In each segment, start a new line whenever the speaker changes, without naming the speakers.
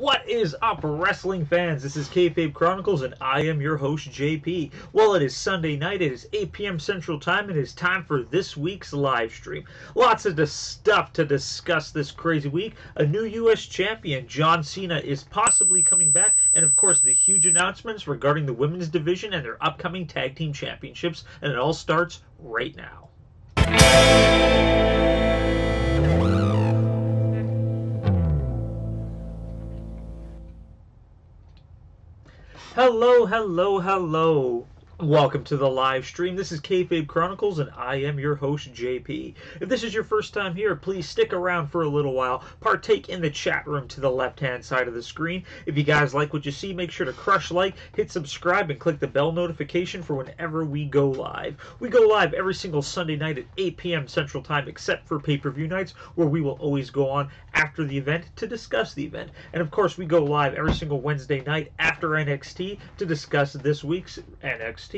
What is up, wrestling fans? This is Kayfabe Chronicles, and I am your host, JP. Well, it is Sunday night. It is 8 p.m. Central Time, and it is time for this week's live stream. Lots of stuff to discuss this crazy week. A new U.S. champion, John Cena, is possibly coming back, and of course, the huge announcements regarding the women's division and their upcoming tag team championships, and it all starts right now. Hello, hello, hello. Welcome to the live stream. This is Kayfabe Chronicles, and I am your host, JP. If this is your first time here, please stick around for a little while. Partake in the chat room to the left-hand side of the screen. If you guys like what you see, make sure to crush like, hit subscribe, and click the bell notification for whenever we go live. We go live every single Sunday night at 8 p.m. Central Time, except for pay-per-view nights, where we will always go on after the event to discuss the event. And of course, we go live every single Wednesday night after NXT to discuss this week's NXT.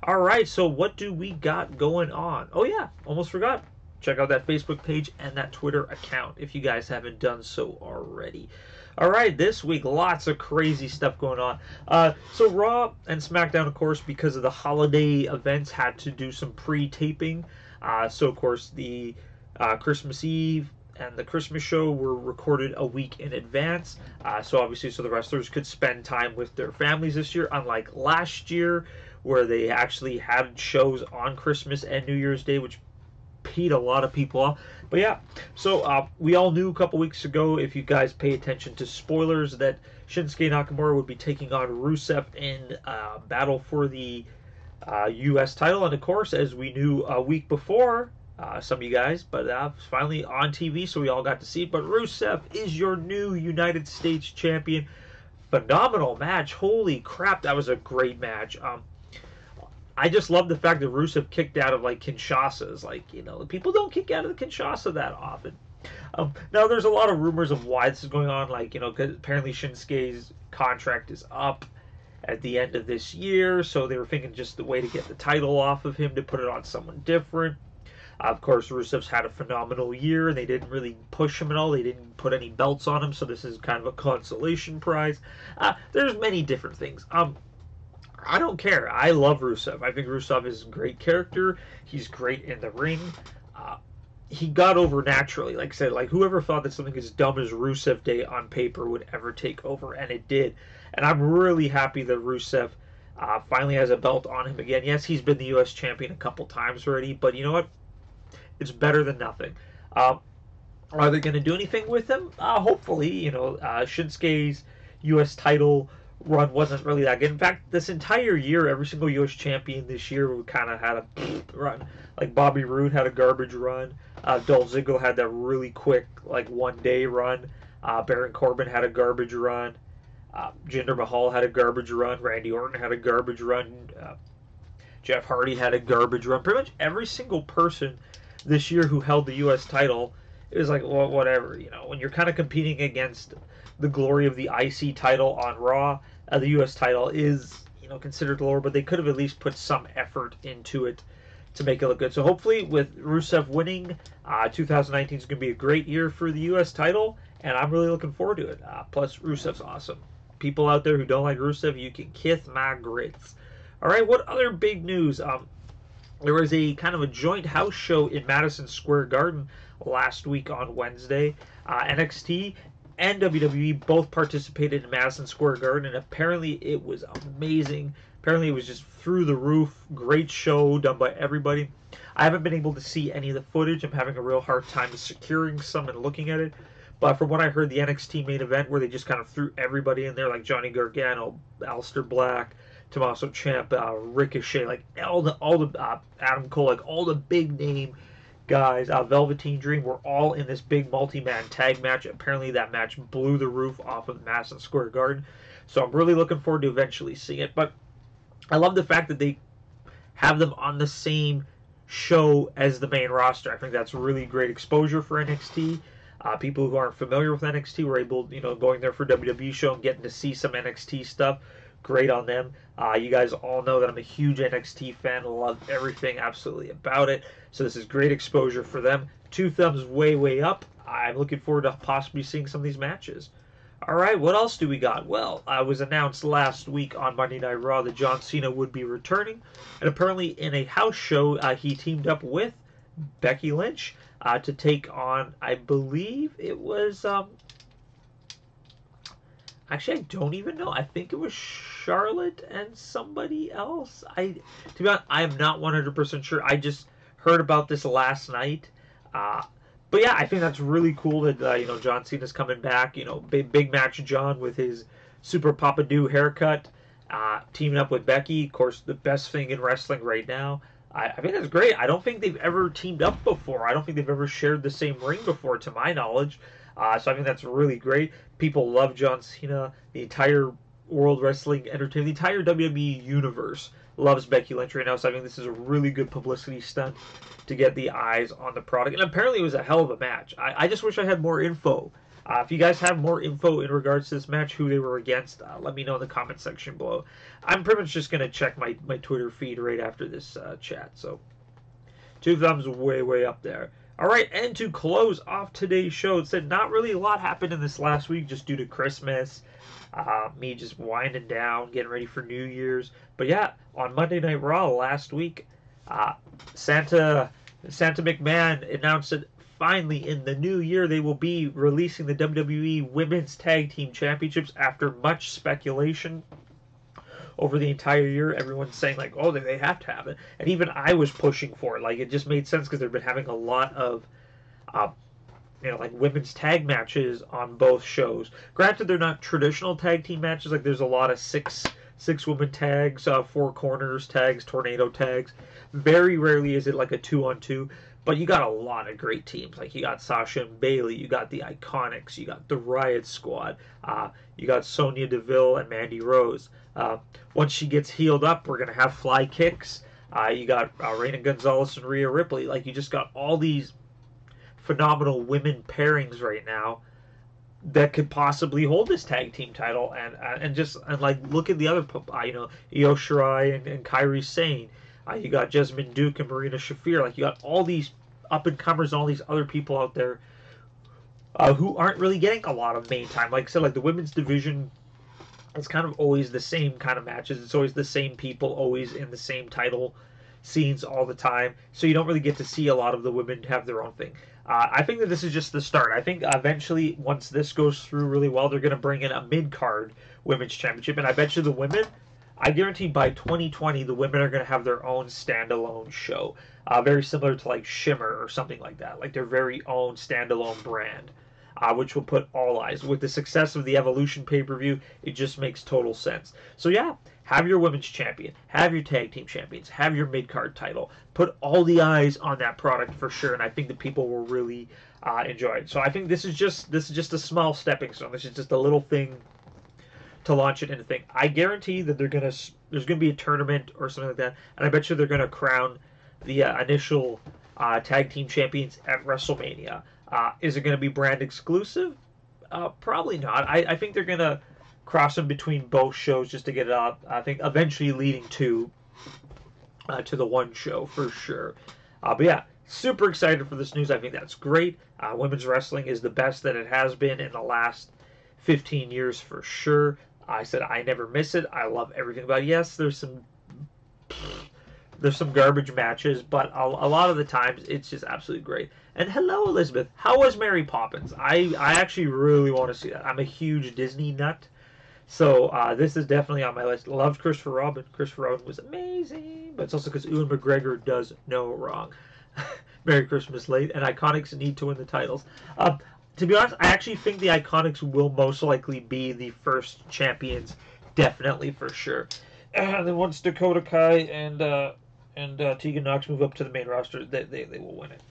Alright, so what do we got going on? Oh yeah, almost forgot. Check out that Facebook page and that Twitter account if you guys haven't done so already. Alright, this week, lots of crazy stuff going on. So Raw and SmackDown, of course, because of the holiday events, had to do some pre-taping. So, of course, the Christmas Eve and the Christmas show were recorded a week in advance. So the wrestlers could spend time with their families this year, unlike last year, where they actually had shows on Christmas and New Year's Day, which peed a lot of people off. But yeah, so we all knew a couple weeks ago, if you guys pay attention to spoilers, that Shinsuke Nakamura would be taking on Rusev in battle for the U.S. title. And of course, as we knew a week before, some of you guys, but finally on TV, so we all got to see it. But Rusev is your new United States champion. Phenomenal match. Holy crap, that was a great match. I just love the fact that Rusev kicked out of, like, Kinshasas. Like, you know, people don't kick out of the Kinshasa that often. Now, there's a lot of rumors of why this is going on. Like, you know, because apparently Shinsuke's contract is up at the end of this year, so they were thinking just the way to get the title off of him to put it on someone different. Of course, Rusev's had a phenomenal year, and they didn't really push him at all. They didn't put any belts on him, so this is kind of a consolation prize. There's many different things. I don't care. I love Rusev. I think Rusev is a great character. He's great in the ring. He got over naturally. Like I said, like whoever thought that something as dumb as Rusev Day on paper would ever take over, and it did. And I'm really happy that Rusev finally has a belt on him again. Yes, he's been the U.S. champion a couple times already, but you know what? It's better than nothing. Are they going to do anything with him? Hopefully. You know, Shinsuke's U.S. title run wasn't really that good. In fact, this entire year, every single U.S. champion this year kind of had a run. Like Bobby Roode had a garbage run. Dolph Ziggler had that really quick, like, one-day run. Baron Corbin had a garbage run. Jinder Mahal had a garbage run. Randy Orton had a garbage run. Jeff Hardy had a garbage run. Pretty much every single person this year who held the U.S. title, it was like, well, whatever. You know, when you're kind of competing against the glory of the IC title on Raw, the U.S. title is, you know, considered lower, but they could have at least put some effort into it to make it look good. So hopefully with Rusev winning, 2019 is going to be a great year for the U.S. title, and I'm really looking forward to it. Plus, Rusev's awesome. People out there who don't like Rusev, you can kiss my grits. All right, what other big news? There was a kind of a joint house show in Madison Square Garden last week on Wednesday. NXT and WWE both participated in Madison Square Garden, and apparently it was amazing. Apparently it was just through the roof. Great show done by everybody. I haven't been able to see any of the footage. I'm having a real hard time securing some and looking at it. But from what I heard, the NXT main event, where they just kind of threw everybody in there, like Johnny Gargano, Aleister Black, Tommaso Ciampa, Ricochet, like all the Adam Cole, like all the big name guys, Velveteen Dream, were all in this big multi-man tag match. Apparently that match blew the roof off of Madison Square Garden. So I'm really looking forward to eventually seeing it. But I love the fact that they have them on the same show as the main roster. I think that's really great exposure for NXT. People who aren't familiar with NXT were able, you know, going there for WWE show and getting to see some NXT stuff. Great on them. You guys all know that I'm a huge NXT fan. Love everything absolutely about it. So this is great exposure for them. 2 thumbs way, way up. I'm looking forward to possibly seeing some of these matches. All right, what else do we got? Well, I was announced last week on Monday Night Raw that John Cena would be returning, and apparently in a house show, he teamed up with Becky Lynch to take on, I believe it was. Actually, I don't even know. I think it was Charlotte and somebody else. To be honest, I am not 100% sure. I just heard about this last night. But yeah, I think that's really cool that John Cena's coming back. Big match John with his super Papadoo haircut, teaming up with Becky. Of course, the best thing in wrestling right now. I think that's great. I don't think they've ever teamed up before. I don't think they've ever shared the same ring before, to my knowledge. So I think that's really great. People love John Cena. The entire World Wrestling Entertainment, the entire WWE universe loves Becky Lynch right now. So I think this is a really good publicity stunt to get the eyes on the product. And apparently it was a hell of a match. I just wish I had more info. If you guys have more info in regards to this match, who they were against, let me know in the comment section below. I'm pretty much just going to check my Twitter feed right after this chat. So 2 thumbs way up there. All right, and to close off today's show, it said not really a lot happened in this last week just due to Christmas, me just winding down, getting ready for New Year's. But yeah, on Monday Night Raw last week, Santa McMahon announced that finally in the new year they will be releasing the WWE Women's Tag Team Championships after much speculation. Over the entire year, everyone's saying like, oh, they have to have it, and even I was pushing for it. Like, it just made sense because they've been having a lot of, like women's tag matches on both shows. Granted, they're not traditional tag team matches. Like, there's a lot of six woman tags, 4 corners tags, tornado tags. Very rarely is it like a 2-on-2. But you got a lot of great teams. Like, you got Sasha and Bayley, you got the Iconics, you got the Riot Squad, you got Sonya Deville and Mandy Rose. Once she gets healed up, we're going to have fly kicks. You got Reina Gonzalez and Rhea Ripley. Like, you just got all these phenomenal women pairings right now that could possibly hold this tag team title. And look at the other, Io Shirai and Kairi Sane. You got Jessamine Duke and Marina Shafir. Like, you got all these up-and-comers and all these other people out there who aren't really getting a lot of main time. Like I said, like the women's division, it's kind of always the same kind of matches. It's always the same people, always in the same title scenes all the time. So you don't really get to see a lot of the women have their own thing. I think that this is just the start. I think eventually, once this goes through really well, they're going to bring in a mid-card women's championship. And I bet you the women, I guarantee by 2020, the women are going to have their own standalone show. Very similar to like Shimmer or something like that. Like their very own standalone brand. Which will put all eyes. With the success of the Evolution pay-per-view, it just makes total sense. So yeah, have your women's champion, have your tag team champions, have your mid-card title. Put all the eyes on that product for sure, and I think that people will really enjoy it. So I think this is just a small stepping stone. This is just a little thing to launch it into thing. I guarantee that there's gonna be a tournament or something like that, and I bet you they're gonna crown the initial tag team champions at WrestleMania. Is it going to be brand exclusive? Probably not. I think they're going to cross them between both shows just to get it up. I think eventually leading to the one show for sure. But yeah, super excited for this news. I think that's great. Women's wrestling is the best that it has been in the last 15 years for sure. I said I never miss it. I love everything about it. Yes, there's some garbage matches, but a lot of the times it's just absolutely great. And hello, Elizabeth. How was Mary Poppins? I actually really want to see that. I'm a huge Disney nut, so this is definitely on my list. Loved Christopher Robin. Christopher Robin was amazing, but it's also because Ewan McGregor does no wrong. Merry Christmas late, and Iconics need to win the titles. To be honest, I actually think the Iconics will most likely be the first champions, definitely for sure. And then once Dakota Kai and Tegan Knox move up to the main roster, they will win it.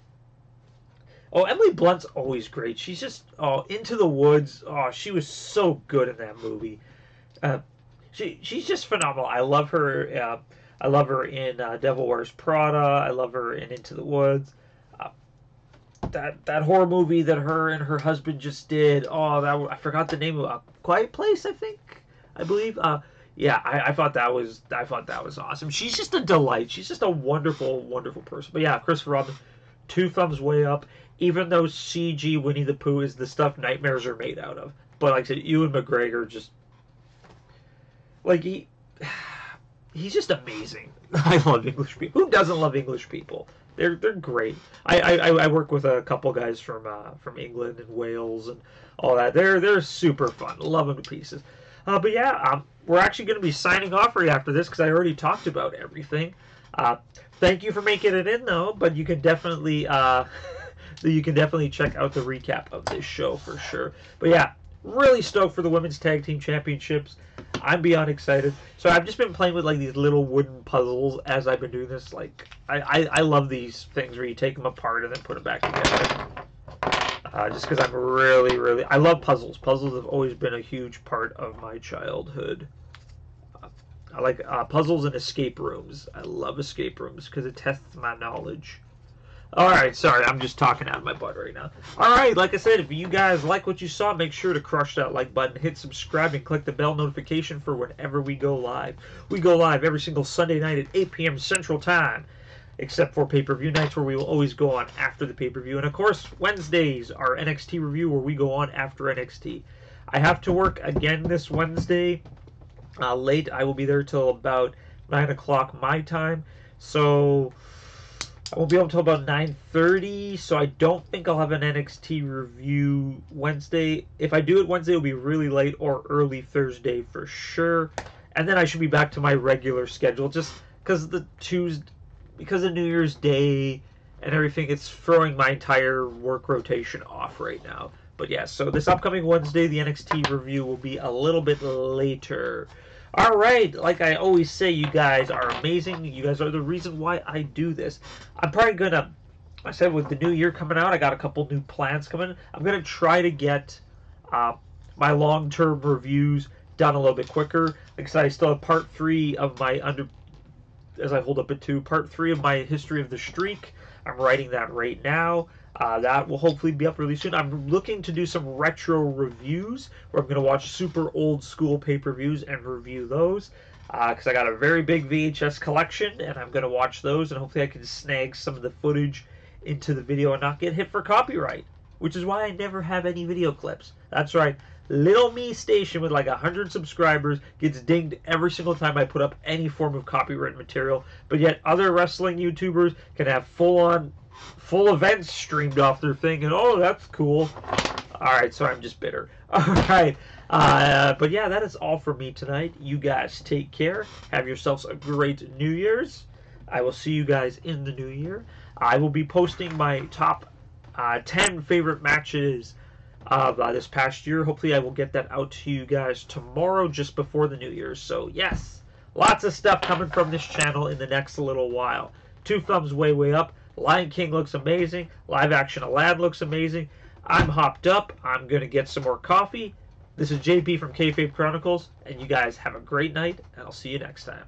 Oh, Emily Blunt's always great. She's just Into the Woods. Oh, she was so good in that movie. She's just phenomenal. I love her. I love her in Devil Wears Prada. I love her in Into the Woods. That horror movie that her and her husband just did. Oh, I forgot the name of it. Quiet Place, I believe. Yeah, I thought that was awesome. She's just a delight. She's just a wonderful, wonderful person. But yeah, Christopher Robin, 2 thumbs way up. even though CG Winnie the Pooh is the stuff nightmares are made out of. But like I said, Ewan McGregor just like he's just amazing. I love English people. Who doesn't love English people? They're great. I work with a couple guys from England and Wales and all that. They're super fun. Love them to pieces. But yeah, we're actually going to be signing off right after this because I already talked about everything. Thank you for making it in though. But you can definitely check out the recap of this show for sure. But yeah, really stoked for the Women's Tag Team Championships. I'm beyond excited. So I've just been playing with like these little wooden puzzles as I've been doing this. Like I love these things where you take them apart and then put them back together. Just because I'm really I love puzzles. Puzzles have always been a huge part of my childhood. I like puzzles and escape rooms. I love escape rooms because it tests my knowledge. Alright, sorry, I'm just talking out of my butt right now. Alright, like I said, if you guys like what you saw, make sure to crush that like button, hit subscribe, and click the bell notification for whenever we go live. We go live every single Sunday night at 8 p.m. Central Time, except for pay-per-view nights where we will always go on after the pay-per-view. And of course, Wednesdays are NXT review where we go on after NXT. I have to work again this Wednesday late. I will be there till about 9 o'clock my time, so I won't be able until about 9:30, so I don't think I'll have an NXT review Wednesday. If I do it Wednesday, it'll be really late or early Thursday for sure. And then I should be back to my regular schedule just because because of New Year's Day and everything, it's throwing my entire work rotation off right now. But yeah, so this upcoming Wednesday, the NXT review will be a little bit later. Alright, like I always say, you guys are amazing. You guys are the reason why I do this. I'm probably gonna, I said with the new year coming out, I got a couple new plans coming. I'm gonna try to get my long-term reviews done a little bit quicker. Like I said, I still have part 3 of my as I hold up at 2, part 3 of my history of the streak. I'm writing that right now. That will hopefully be up really soon. I'm looking to do some retro reviews where I'm going to watch super old school pay-per-views and review those. Because I got a very big VHS collection and I'm going to watch those and hopefully I can snag some of the footage into the video and not get hit for copyright. Which is why I never have any video clips. That's right. Little me station with like 100 subscribers gets dinged every single time I put up any form of copyright material. But yet other wrestling YouTubers can have full events streamed off their thing, and oh, that's cool. Alright, so I'm just bitter. Alright, but yeah, that is all for me tonight. You guys take care. Have yourselves a great New Year's. I will see you guys in the new year. I will be posting my top 10 favorite matches of this past year. Hopefully I will get that out to you guys tomorrow just before the New Year's. So yes, lots of stuff coming from this channel in the next little while. 2 thumbs way up. Lion King looks amazing. Live Action Aladdin looks amazing. I'm hopped up. I'm going to get some more coffee. This is JP from Kayfabe Chronicles, and you guys have a great night, and I'll see you next time.